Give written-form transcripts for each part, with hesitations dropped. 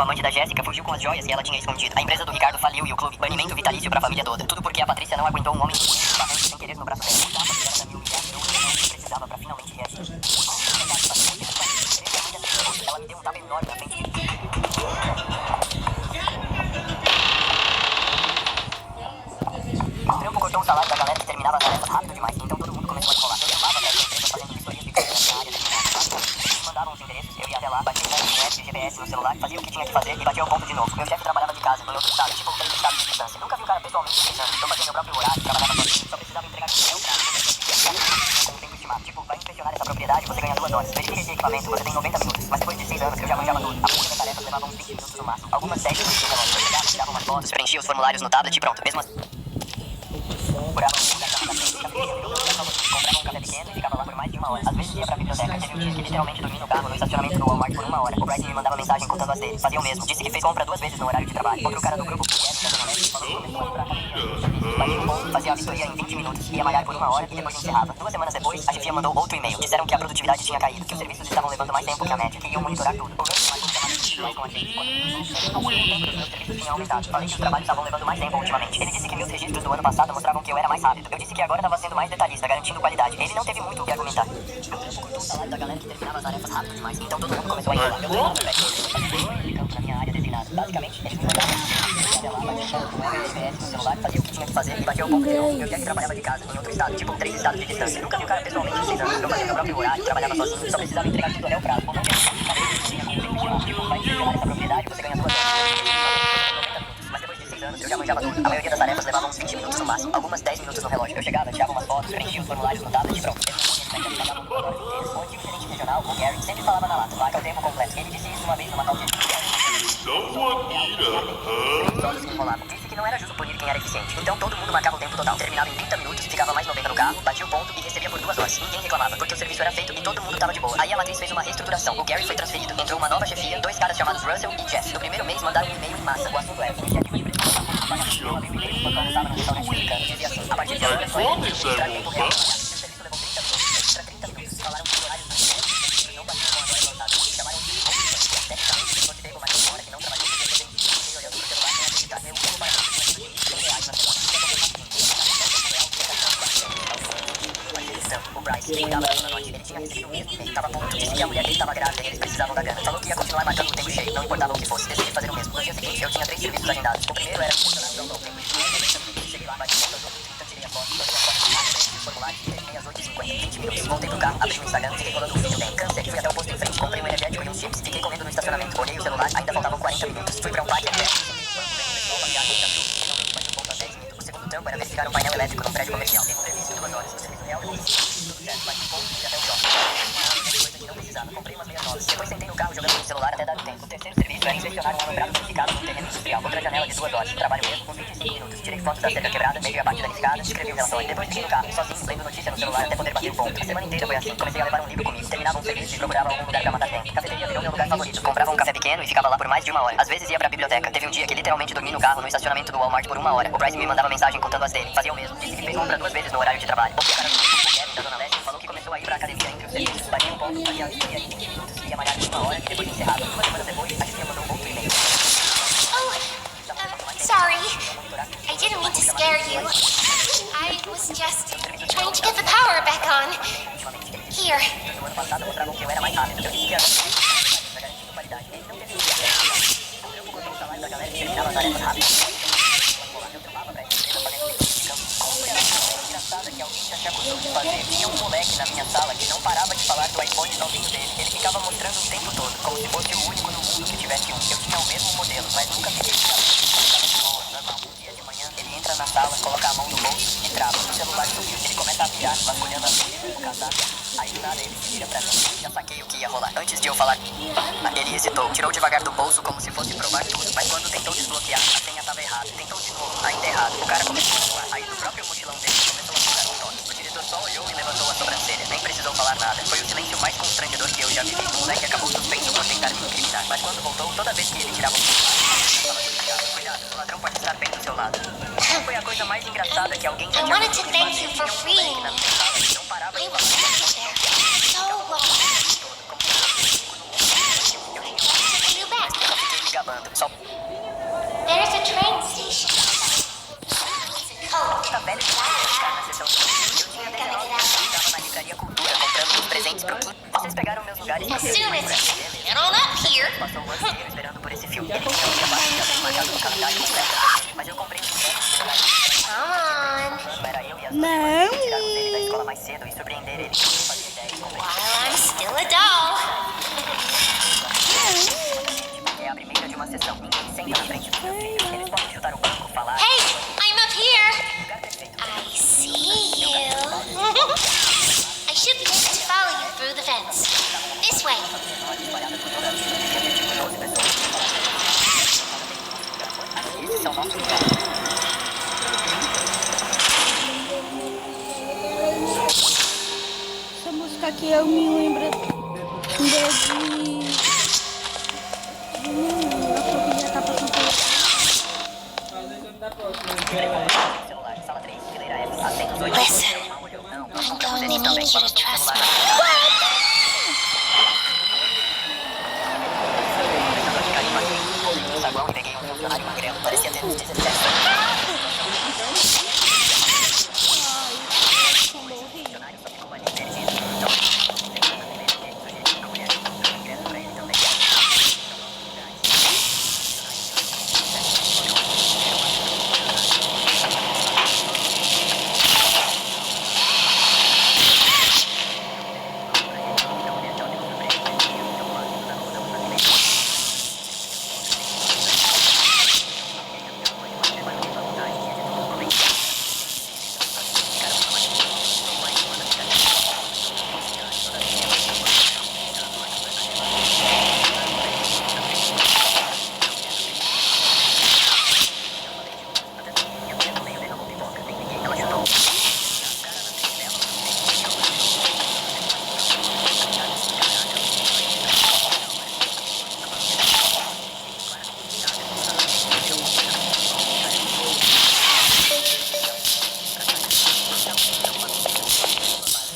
O amante da Jéssica fugiu com as joias que ela tinha escondido. A empresa do Ricardo faliu e o clube. Banimento vitalício pra família toda. Tudo porque a Patrícia não aguentou um homem barrando sem querer no braço dela. O tapa que era pra me humilhar virou o que precisava pra finalmente reagir. Ela me deu um tapa enorme na frente dele. O trampo cortou o salário da galera que terminava as tarefas rápido demais, então todo mundo começou a enrolar. Eu levava até a empresa fazendo vistorias de câmeras na área determinada. Eles mandavam os endereços, eu ia até lá, batia com de GPS no celular, fazia o que tinha que fazer e batia ao ponto de novo. Meu chefe trabalhava de casa, em outro estado, tipo 3 estados de distância. Nunca vi um cara pessoalmente de 6 anos. Eu fazia meu próprio horário, trabalhava sozinho, só precisava entregar o meu prazo. Com o tempo estimado, tipo, vai inspecionar essa propriedade, você ganha 2 horas. Verifique esse equipamento, você tem 90 minutos. Mas depois de 6 anos, eu já manjava tudo. A maioria das tarefas levava uns 20 minutos no máximo. Algumas 10 minutos no relógio. Eu chegava, tirava umas fotos, preenchia os formulários no tablet e pronto. Mesmo assim, comprava um café pequeno e ficava lá por mais de 1 hora. Às vezes ia pra biblioteca. Teve um dia que literalmente dormi no carro no estacionamento do Walmart por 1 hora. O Bryce me mandava mensagem contando as dele. Fazia o mesmo. Disse que fez compra 2 vezes no horário de trabalho. Outro cara do grupo, falou que começou a ir pra academia. Batia um ponto, fazia a vistoria em 20 minutos. Ia malhar por 1 hora e depois encerrava. 2 semanas depois, a chefia mandou outro e-mail. Disseram que a produtividade tinha caído, que os serviços estavam levando mais tempo que a média, que iam monitorar tudo. O Russell mais com a gente. Algum tempo os meus serviços tinham aumentado. Falei que os trabalhos estavam levando mais tempo ultimamente. Ele disse que meus registros do ano passado mostravam que eu era mais rápido. Eu disse que agora estava sendo mais detalhista, garantindo qualidade. Ele não teve muito o que argumentar. Eu cortou o salário da galera que terminava as tarefas rápido demais. Então todo mundo começou a enrolar. Eu treinava de campo na minha área designada. Basicamente, eles me mandavam até lá, batia com o GPS no celular, fazia o que tinha que fazer e batia o ponto de novo. Meu chefe trabalhava de casa, em outro estado, tipo 3 estados de distância. Nunca vi um cara pessoalmente de 6 anos. Eu fazia meu próprio horário, trabalhava sozinho, só precisava entregar tudo até o prazo. Tipo, vai inspecionar essa propriedade, você ganha 2 horas. Mas depois de 6 anos, eu já manjava tudo. A maioria das tarefas levava uns 20 minutos no máximo, algumas 10 minutos no relógio. Eu chegava, tirava umas fotos, preenchia os formulários no tablet e pronto. O antigo gerente regional, o Gary, sempre falava na lata, marca o tempo completo. Ele disse isso uma vez numa tal de... Todos se enrolavam. Disse que não era justo punir quem era eficiente. Então todo mundo marcava o tempo total. Terminava em 30 minutos, ficava mais 90 no carro, batia o ponto e recebia por 2 horas. Ninguém reclamava, porque o serviço era feito e todo mundo tava de boa. Aí a matriz fez uma reestruturação. O Gary foi transferido. Entrou uma nova chefia, 2 caras chamados Russell e Jeff. No primeiro mês mandaram um e-mail em massa. O assunto era iniciativa de preço. Eu abri o e-mail enquanto almoçava no restaurante mexicano. Dizia assim: a partir de agora, só registrar tempo real. O serviço levou 30 minutos, extra 30 minutos. Falaram que o horário do serviço não batia com a hora lançada. Chamaram de incompetente. Tecnicamente, se você pegou mais de 1 hora que não trabalhou, você tem que ir olhando pro celular sem acreditar. Eu como para R$100 na semana. O Bryce, quem cuidava da Dona Norte, ele tinha recebido o mesmo e-mail. Tava ponto, disse que a mulher dele estava grávida e eles precisavam da grana. Falou que ia continuar marcando o tempo cheio, não importava o que fosse. Decidi fazer o mesmo. No dia seguinte, eu tinha 3 serviços agendados. O primeiro era funcionando ao tempo de cheguei lá, bati contas, tirei a foto, formulário, terminei às 8h50, 20 minutos. Voltei pro carro, abri o Instagram, fiquei rolando um vídeo bem. Cansei, fui até o posto em frente, comprei um energético e uns chips, fiquei comendo no estacionamento. Olhei o celular, ainda faltavam 40 minutos. Fui pra um parque até. O segundo trampo era verificar um painel elétrico num prédio comercial. Tempo previsto 2 horas. O serviço real era tudo certo, bati ponto e até o shopping. Coisa que não precisava. Comprei umas meias novas. Depois sentei no carro jogando no celular até dar o tempo. O terceiro serviço era inspecionar um alumbrado danificado num terreno industrial. Outra janela de 2 horas. Trabalho mesmo com 25 minutos. Tirei fotos da cerca quebrada, meio a parte danificada, escrevi um relatório. Depois fiquei no carro, sozinho, lendo notícia no celular até poder bater o ponto. A semana inteira foi assim. Comecei a levar um livro comigo. Terminava um serviço e procurava algum lugar pra matar tempo. Cafeteria virou meu lugar favorito. Comprava um café pequeno e ficava lá por mais de 1 hora. Às vezes ia pra biblioteca. Teve um dia que literalmente dormi no carro no estacionamento do Walmart por 1 hora. O Bryce me mandava mensagem contando as dele. Fazia o mesmo. Disse que fez compra 2 vezes no horário de trabalho. O cara do Kevin da Zona Leste falou que começou a ir pra academia entre os serviços. Batia um ponto, fazia a vistoria em 20 minutos, ia malhar por 1 hora e depois encerrava. 2 semanas depois, a chefia mandou outro e-mail. Sorry. I didn't mean to scare you. I was just trying to get the power back on. Here. No ano passado mostravam que eu era mais rápido. Eu disse que agora garantindo qualidade. Ele não teve eu cortei o salário da galera que terminava as tarefas rápido. Eu trampava pra essa empresa fazendo serviço de campo. Como foi a coisa engraçada que alguém já se acusou de fazer? Tinha um moleque na minha sala que não parava de falar do iPhone novinho dele. Ele ficava mostrando o tempo todo, como se fosse o único no mundo que tivesse um. Eu tinha o mesmo modelo, mas nunca fiquei normal. Um dia de manhã, ele entra na sala, coloca a mão no bolso e trava. O celular sumiu. Ele começa a pirar, vasculhando a mesa, o casaco. Aí do nada ele se vira pra mim. Já saquei o que ia rolar. Antes de eu falar, ele hesitou. Tirou devagar do bolso como se fosse provar tudo. Mas quando tentou desbloquear, a senha tava errada. Tentou de novo, ainda errado. O cara começou a suar. Aí do próprio mochilão dele começou a ficar um toque. O diretor só olhou e levantou a sobrancelha. Nem precisou falar nada. Foi o silêncio mais constrangedor que eu já vivi. O moleque acabou suspenso por tentar me incriminar. Mas quando voltou, toda vez que ele tirava o cuidado, o ladrão pode estar bem do seu lado. Foi a coisa mais engraçada que alguém já I tinha wanted to thank you for freeing me. Não parava I de was falar. stuck in there so long. You back. quando. Só There's a train station. tá velho de ficar na sessão. Eu tinha 19 anos e estava na livraria Cultura comprando os presentes pro Kim. Vocês pegaram meus lugares. As soon as you get on up here. Passou o ano inteiro esperando por esse filme. Ele tinha um trabalho que já bem marcado no calendário completo. Mas eu comprei os ingressos no horário. Come on. Era eu e as Não. tirar ele da escola mais cedo e surpreender ele. Eu fazia ideia de comprei. While I'm still a doll. É a primeira de uma sessão. Ninguém senta na frente do meu filho. Eles podem chutar o banco, falar. Hey, I'm up here. Lugar perfeito. I see you. I should be able to follow you through the fence. This way. Espalhada por toda a vida. Devia ter tipo 12 pessoas. Esses são nossos lugares. Essa música aqui eu me lembro de... Já tá passando Celular, sala 3, fileira F. Assentos 8. Listen, Não, I'm going to need you to trust me. No saguão e peguei um funcionário magrelo. Parecia ter uns 17 anos. Funcionário só ficou ali perdido. Então, sugeri pra mulher. Ingresso pra ele também.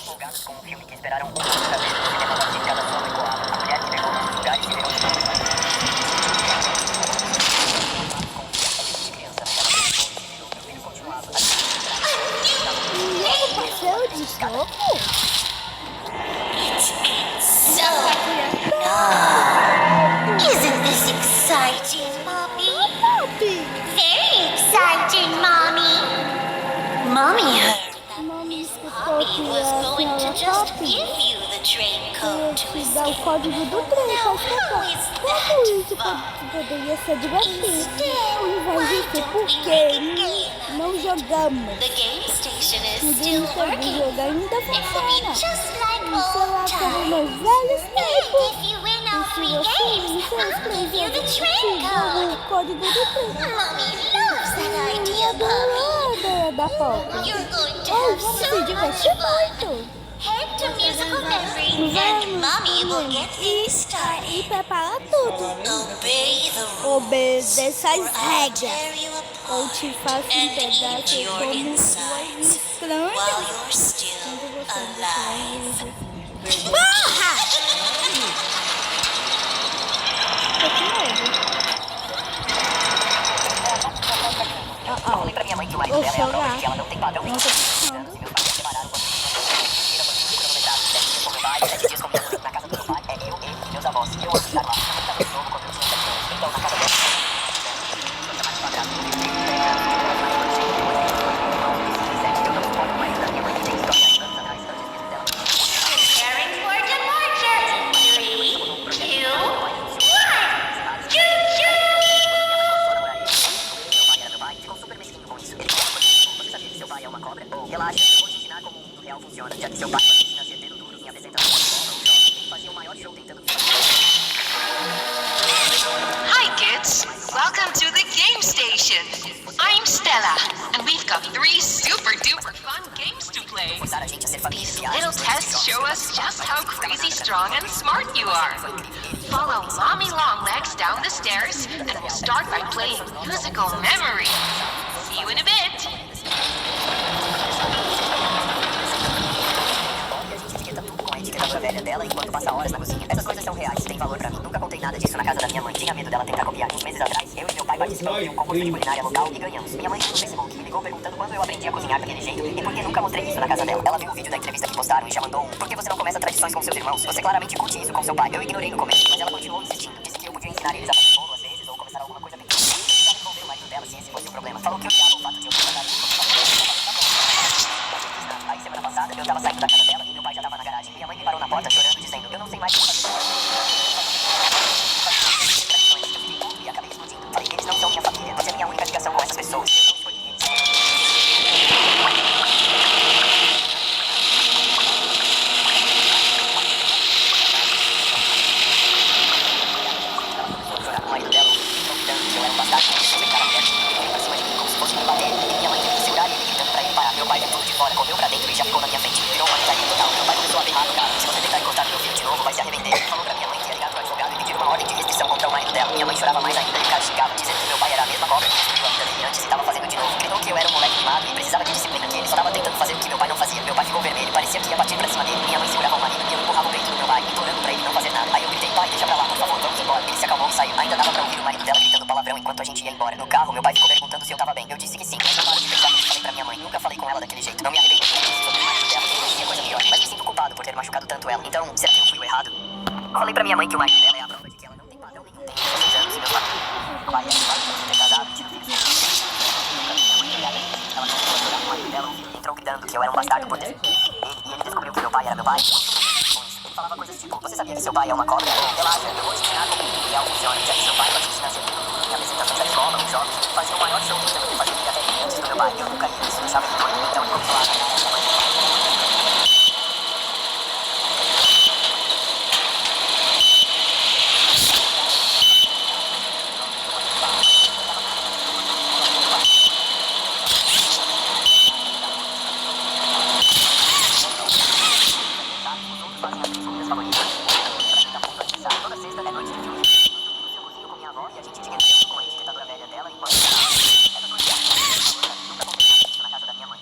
Empolgados com um filme que esperaram muito pra ver. O cinema vazio, cada som ecoava. A mulher que levou nos lugares e virou de novo. Passeio de soco? So, isn't this exciting, Mommy? Very exciting, Mommy. Mommy heard that Mommy Miss escutou que Mommy was a going to senhora just Pop give you the train code to ia te dar o código do trem para escapar. Como isso poderia ser divertido? Ao invés disso, por que não jogamos? The game station is O still jogo working. ainda It will be funciona. just like Isso old lá como times. nos velhos tempos. If you win all Se three você games, I'll give you the train code. o código do trem. Mommy loves that idea, Mommy. Da Pop. You're going to Oh, have vamos so se much divertir fun. muito. Head to musical memory, and Mommy will get things E started. prepara tudo. Obey the rules. Obedeça as I'll regras. tear you Ou apart te faço um and pedaço eat your como insides estranho. while you're still alive. Porra! Tô com medo. Eu falei pra minha mãe que o marido Ô, dela é a seu prova de gato. que ela não tem padrão nenhum. Não tô pensando. Meus pais se separaram quando eu tinha 7 dias com meu pai, 7 dias com meu na casa do meu pai, é eu, ele e meus avós. Eu amo estar lá. Eu estava de novo quando eu tinha 7 anos. Então, na casa dela, Preparing for departure. 3, 2, 1. Choo-choo! Relaxa, eu vou te ensinar como o mundo real funciona. Já que seu pai te ensina a ser bem duro em apresentando uma bola no chão, ele fazia o maior show tentando Hi kids, welcome to the game station. I'm Stella, and we've got 3 super duper fun games to play. forçar a gente a ser família. These little tests show us just how crazy strong and smart you are. Follow Mommy Longlegs down the stairs, and we'll start by playing musical memory. See you in a bit. E a gente etiqueta tudo com a etiquetadora velha dela enquanto passa horas na cozinha. Essas coisas são reais, têm valor pra mim. Nunca contei nada disso na casa da minha mãe. Tinha medo dela tentar copiar. Uns meses atrás, eu e meu pai participamos de um concurso de culinária local e ganhamos. Minha mãe no Facebook me ligou perguntando quando eu aprendi a cozinhar daquele jeito e por que nunca mostrei isso na casa dela. Ela viu o vídeo da entrevista que postaram e já mandou por que você não começa tradições com seus irmãos? Você claramente curte isso com seu pai. Eu ignorei no começo, mas ela continuou insistindo. Disse que eu podia ensinar eles a fazer bolo às vezes ou começar alguma coisa pequena. Precisava envolver o marido dela se esse fosse o problema. Falou que odiava o fato de eu trabalhar isso. Aí semana passada eu tava saindo da casa dela e meu pai já tava na garagem. Minha mãe me parou na porta chorando, dizendo: eu não sei mais o que fazer. E acabei explodindo. Falei: eles não são minha família. Você é minha única ligação com essas pessoas. Eu não escolhi eles. O marido dela, gritando que eu era um bastardo, respeitar a mulher, veio pra cima de mim como se fosse me bater. Minha mãe teve que segurar ele, gritando pra ele parar. Meu pai veio tudo de fora, correu pra dentro e já ficou na minha frente. Virou uma gritaria total. Meu pai começou a berrar no carro: se você tentar encostar no meu filho de novo, vai se arrepender. Ele falou pra minha mãe que ia ligar pro advogado e pedir uma ordem de restrição contra o marido dela. Minha mãe chorava mais ainda e o cara xingava, dizendo que meu pai era a mesma cobra que destruiu a vida dele antes e tava fazendo de novo. Gritou que eu era um moleque mimado e precisava de disciplina, que ele só tava tentando fazer o que meu pai não fazia. Meu pai ficou vermelho, parecia que ia partir pra cima dele. Minha mãe segurava o marido e eu empurrava o peito do meu pai, implorando pra ele não fazer nada. Aí eu gritei: pai, deixa pra lá, por favor, vamos embora. Ele se acalmou e saiu. Ainda dava pra ouvir o marido dela gritando palavrão enquanto a gente ia embora. No carro, meu pai ficou perguntando se eu tava bem. Eu disse que sim, mas não paro de pensar no que falei pra minha mãe. Nunca falei com ela daquele jeito. Não me arrependi sobre o marido dela. Eu tinha coisa pior, mas me sinto culpado por ter machucado tanto ela. Então, será que eu fui o errado? Falei pra minha mãe que o marido dela é a prova de que ela não tem padrão nenhum. Tem 16 anos e meu pai é história de você ter casado, tido filhos. Minha mãe olhava e ela começou a chorar. O marido dela ouviu e entrou gritando que eu era um bastardo por ter. E ele descobriu que meu pai era meu pai. Ele falava coisas tipo: você sabia que seu pai é uma cobra? Relaxa, eu vou te ensinar como o real funciona. Já que seu pai pode te ensinar sempre em apresentações da escola, os jogos, fazia o maior show que você podia fazer até antes do meu pai. Eu nunca ia, isso deixava ele doido. Então ele começou a toda sexta é noite de filme. Eu cozinho com minha avó e a gente etiqueta com a etiquetadora velha dela enquanto essa coisa nunca contei nada disso na casa da minha mãe.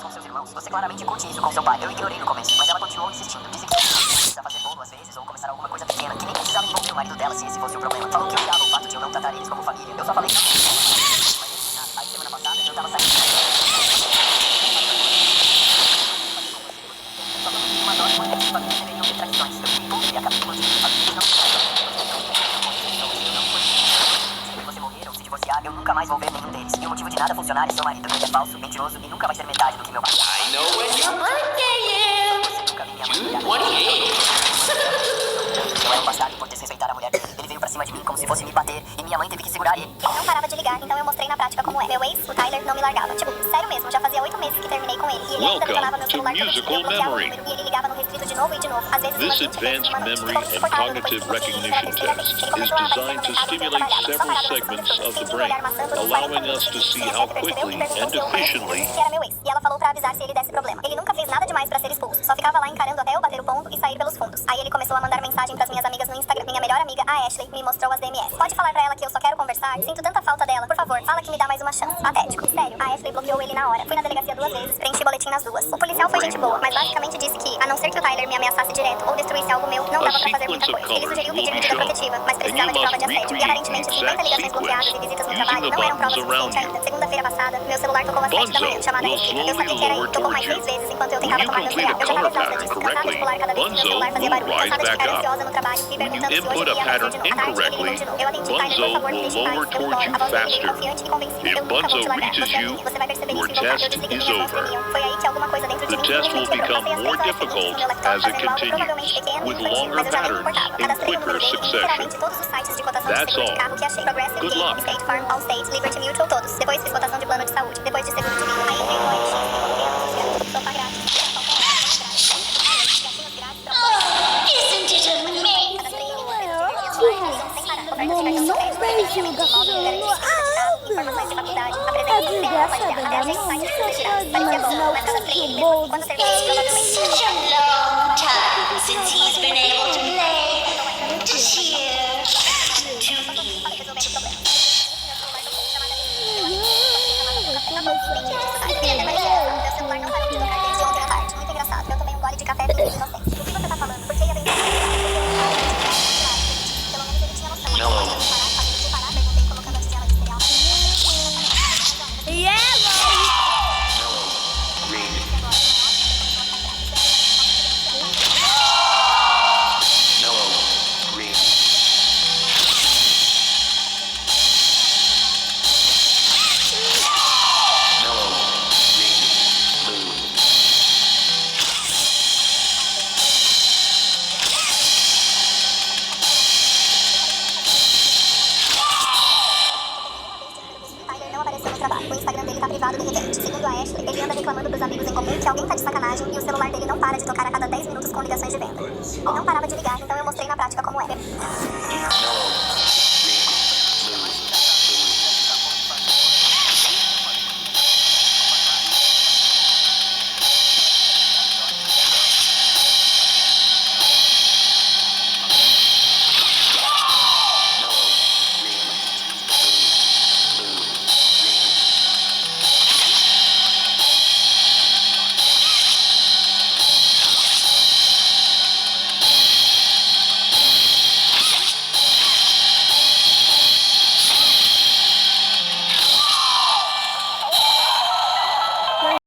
Com seus irmãos. Você claramente curte isso com seu pai. Eu ignorei no começo, mas ela continuou insistindo. Disse que precisa fazer bolo às vezes ou começar alguma coisa pequena, que nem precisava envolver o marido dela se esse fosse o problema. Falou que odiava o fato de eu não tratar eles como família. Eu só falei: aí semana passada eu tava saindo. Uma dose quando as famílias deveriam ter tradições. Eu fui tudo e acabei explodindo. Famílias não se você morrer ou se divorciar, eu nunca mais vou ver nenhum deles. E o motivo de nada funcionar é seu marido, que é falso, mentiroso e nunca vai ser metade do que meu pai. I know when your birthday is. June 28th. Eu era um bastardo por desrespeitar a mulher dele. Ele veio pra cima de mim como se fosse me bater e minha mãe teve que segurar ele. Não parava de ligar, então eu mostrei na prática como é. Meu ex, o Tyler, não me largava. Tipo, sério mesmo, já fazia 8 meses que terminei com ele. E ele ainda detonava meu celular todo dia. Eu bloqueava o número e ele ligava no restrito de novo e de novo. Às vezes This umas 20 vezes advanced numa noite. memory Ficou and insuportável depois cognitive que ele recognition fez test isso pela terceira vez. Ele is começou a aparecer designed to no mercado stimulate enquanto eu several trabalhava. segments of the Sem brain, olhar maçã por uns 40 allowing us to minutos. see Minha how chefe percebeu quickly e perguntou and se eu conhecia efficiently que era meu ex. E ela falou pra avisar se ele desse problema. Ele nunca fez nada demais pra ser expulso. Só ficava lá encarando até eu bater o ponto e sair pelos fundos. Aí ele começou a mandar mensagem pras minhas amigas no Instagram. Minha melhor amiga, a Ashley, me mostrou as DMS. Pode falar pra ela que eu só quero conversar? Sinto tanta falta dela. Por favor, fala que me dá mais uma chance. Patético. Sério, a Ashley bloqueou ele na hora. Fui na delegacia 2 vezes, preenchi boletim nas 2. O policial foi gente boa, mas basicamente disse que, a não ser que o Tyler me ameaçasse direto ou destruísse algo meu, não dava pra fazer muita coisa. Ele sugeriu pedir medida protetiva, mas precisava de prova de assédio. E aparentemente 50 ligações bloqueadas e visitas no trabalho não eram prova suficiente ainda. Segunda-feira passada, meu celular tocou às 7 da manhã, chamada restrita. Eu sabia que era ele. Tocou mais 6 vezes enquanto eu tentava tomar meu cereal. Eu já tava exausta disso, cansada de pular cada vez que meu celular fazia barulho. Cansada de ficar ansiosa no trabalho e perguntando se hoje ia aparecer de novo. À tarde, ele ligou de novo. Eu atendi, Tyler, por favor, me deixe em paz. Eu imploro. A voz dele, confiante e convencida. Eu nunca vou te largar. Você é minha, você vai perceber isso em voltar. Eu desliguei minhas mãos tremiam. Foi aí que alguma coisa dentro de mim simplesmente quebrou. Passei as 3 horas seguintes no meu laptop fazendo algo provavelmente pequeno e infantil, mas eu já nem me importava. Cadastrei o número dele em literalmente todos os sites de cotação de seguro de carro que achei. Progressive, Game, State Farm, Allstate, Liberty Mutual, todos. Depois fiz cotação de plano de saúde. Depois de seguro de vida. Aí veio o OLX, sopa grátis. Isn't it amazing? Não vejo o gasolina. Informações de faculdade, É apresentei desgraçada da até gente mãe, site só de pode parecia bom, imaginar o mas cadastrei ele tanto mesmo. Quando terminei, provavelmente Such a long time since he's been able to play, to cheer, to eat. Meu celular não parou de tocar desde ontem à tarde. Muito engraçado. Eu tomei um gole de café fingindo inocente. O que você tá falando? Por que ia pensar? Pelo menos ele tinha noção. Não. Parar, perguntei colocando a tigela de cereal. Tyler não apareceu no trabalho. O Instagram dele tá privado de repente. Segundo a Ashley, ele anda reclamando pros amigos em comum que alguém tá de sacanagem e o celular dele não para de tocar a cada 10 minutos com ligações de venda. E não parava de ligar, então eu mostrei na prática como era.